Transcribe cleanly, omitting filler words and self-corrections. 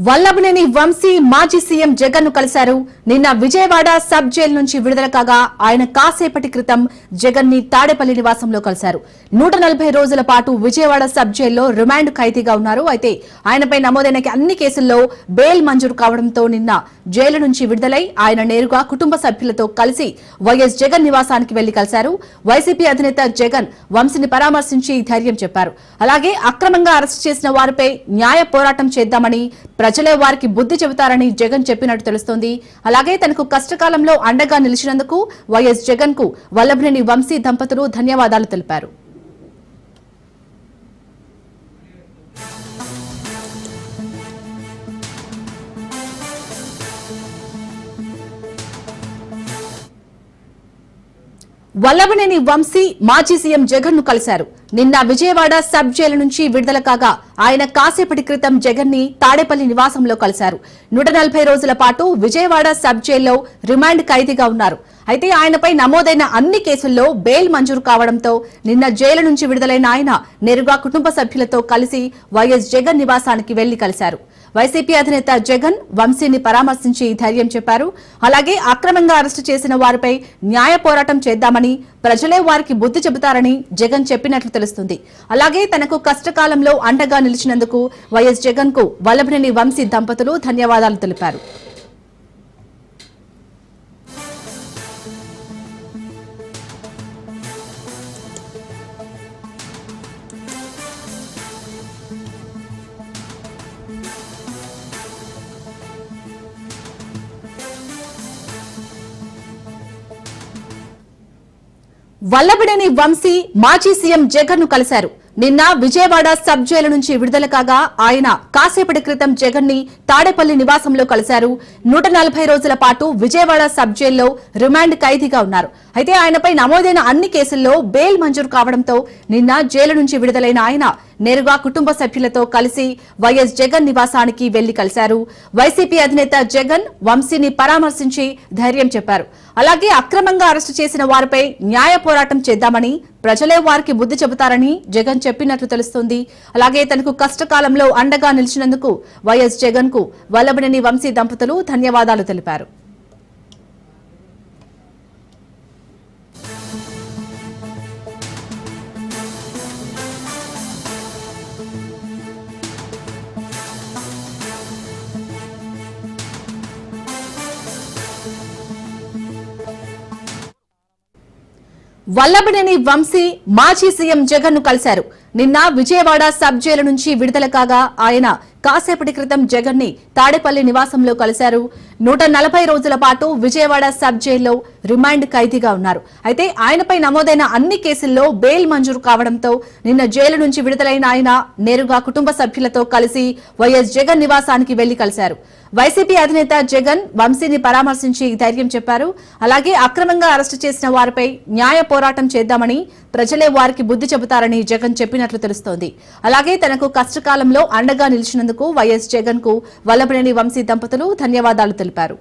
వల్లభనేని వంశీ మాజీ సీఎం జగన్ ను కలిశారు. నిన్న విజయవాడ సబ్ జైలు నుంచి విడుదల కాగా ఆయన కాసేపటి క్రితం జగన్ ని తాడేపల్లి నివాసంలో కలిశారు. 140 రోజుల పాటు విజయవాడ సబ్ జైల్లో రిమాండ్ ఖైదీగా ఉన్నారు. అయితే ఆయనపై నమోదైన అన్ని కేసుల్లో బెయిల్ మంజూరు కావడంతో నిన్న జైలు నుంచి విడుదలై ఆయన నేరుగా కుటుంబ సభ్యులతో కలిసి వైఎస్ జగన్ నివాసానికి వెళ్లి కలిశారు. వైసీపీ అధినేత జగన్ వంశీని పరామర్శించి ధైర్యం చెప్పారు. అలాగే అక్రమంగా అరెస్టు చేసిన వారిపై న్యాయ పోరాటం చేద్దామని, ప్రజలే వారికి బుద్ధి చెబుతారని జగన్ చెప్పినట్టు తెలుస్తోంది. అలాగే తనకు కష్టకాలంలో అండగా నిలిచినందుకు వైఎస్ జగన్ కు వల్లభనేని వంశీ దంపతులు ధన్యవాదాలు తెలిపారు. వల్లభనేని వంశీ మాజీ సీఎం జగన్ ను కలిశారు. నిన్న విజయవాడ సబ్ జైలు నుంచి విడుదల కాగా ఆయన కాసేపటి క్రితం జగన్ ని తాడేపల్లి నివాసంలో కలిశారు. 140 రోజుల పాటు విజయవాడ సబ్ జైల్లో రిమాండ్ ఖైదీగా ఉన్నారు. అయితే ఆయనపై నమోదైన అన్ని కేసుల్లో బెయిల్ మంజూరు కావడంతో నిన్న జైలు నుంచి విడుదలైన ఆయన నేరుగా కుటుంబ సభ్యులతో కలిసి వైఎస్ జగన్ నివాసానికి వెళ్లి కలిశారు. వైసీపీ అధినేత జగన్ వంశీని పరామర్శించి ధైర్యం చెప్పారు. అలాగే అక్రమంగా అరెస్టు చేసిన వారిపై న్యాయ పోరాటం చేద్దామని, ప్రజలే వారికి బుద్ధి చెబుతారని జగన్ చెప్పినట్లు తెలుస్తుంది. అలాగే తనకు కష్టకాలంలో అండగా నిలిచినందుకు వైఎస్ జగన్ కు వల్లభనేని వంశీ దంపతులు ధన్యవాదాలు తెలిపారు. వల్లభనేని వంశీ మాజీ సీఎం జగన్ ను కలిశారు. నిన్న విజయవాడ సబ్ జైలు నుంచి విడుదల కాగా ఆయన కాసేపటి క్రితం జగన్ ని తాడేపల్లి నివాసంలో కలిశారు. 140 రోజుల పాటు విజయవాడ సబ్ జైల్లో రిమాండ్ ఖైదీగా ఉన్నారు. అయితే ఆయనపై నమోదైన అన్ని కేసుల్లో బెయిల్ మంజూరు కావడంతో నిన్న జైలు నుంచి విడుదలైన ఆయన నేరుగా కుటుంబ సభ్యులతో కలిసి వైఎస్ జగన్ నివాసానికి వెళ్లి కలిశారు. వైసీపీ అధినేత జగన్ వంశీని పరామర్శించి ధైర్యం చెప్పారు. అలాగే అక్రమంగా అరెస్టు చేసిన వారిపై న్యాయ పోరాటం చేద్దామని, ప్రజలే వారికి బుద్ధి చెబుతారని జగన్ చెప్పినట్లు తెలుస్తోంది. అలాగే తనకు కష్టకాలంలో అండగా నిలిచినందుకు వైఎస్ జగన్ కు వల్లభనేని వంశీ దంపతులు ధన్యవాదాలు తెలిపారు. వల్లభనేని వంశీ మాజీ సీఎం జగన్ ను కలిశారు. నిన్న విజయవాడ సబ్ జైలు నుంచి విడుదల కాగా ఆయన కాసేపటి క్రితం జగన్ ని తాడేపల్లి నివాసంలో కలిశారు. 140 రోజుల పాటు విజయవాడ సబ్ జైల్లో రిమాండ్ ఖైదీగా ఉన్నారు. అయితే ఆయనపై నమోదైన అన్ని కేసుల్లో బెయిల్ మంజూరు కావడంతో నిన్న జైలు నుంచి విడుదలైన ఆయన నేరుగా కుటుంబ సభ్యులతో కలిసి వైఎస్ జగన్ నివాసానికి వెళ్లి కలిశారు. వైసీపీ అధినేత జగన్ వంశీని పరామర్శించి ధైర్యం చెప్పారు. అలాగే అక్రమంగా అరెస్టు చేసిన వారిపై న్యాయ పోరాటం చేద్దామని, ప్రజలే వారికి బుద్ధి చెబుతారని జగన్ చెప్పినట్లు తెలుస్తోంది. అలాగే తనకు కష్టకాలంలో అండగా నిలిచినందుకు వైఎస్ జగన్ కు వల్లభనేని వంశీ దంపతులు ధన్యవాదాలు తెలిపారు.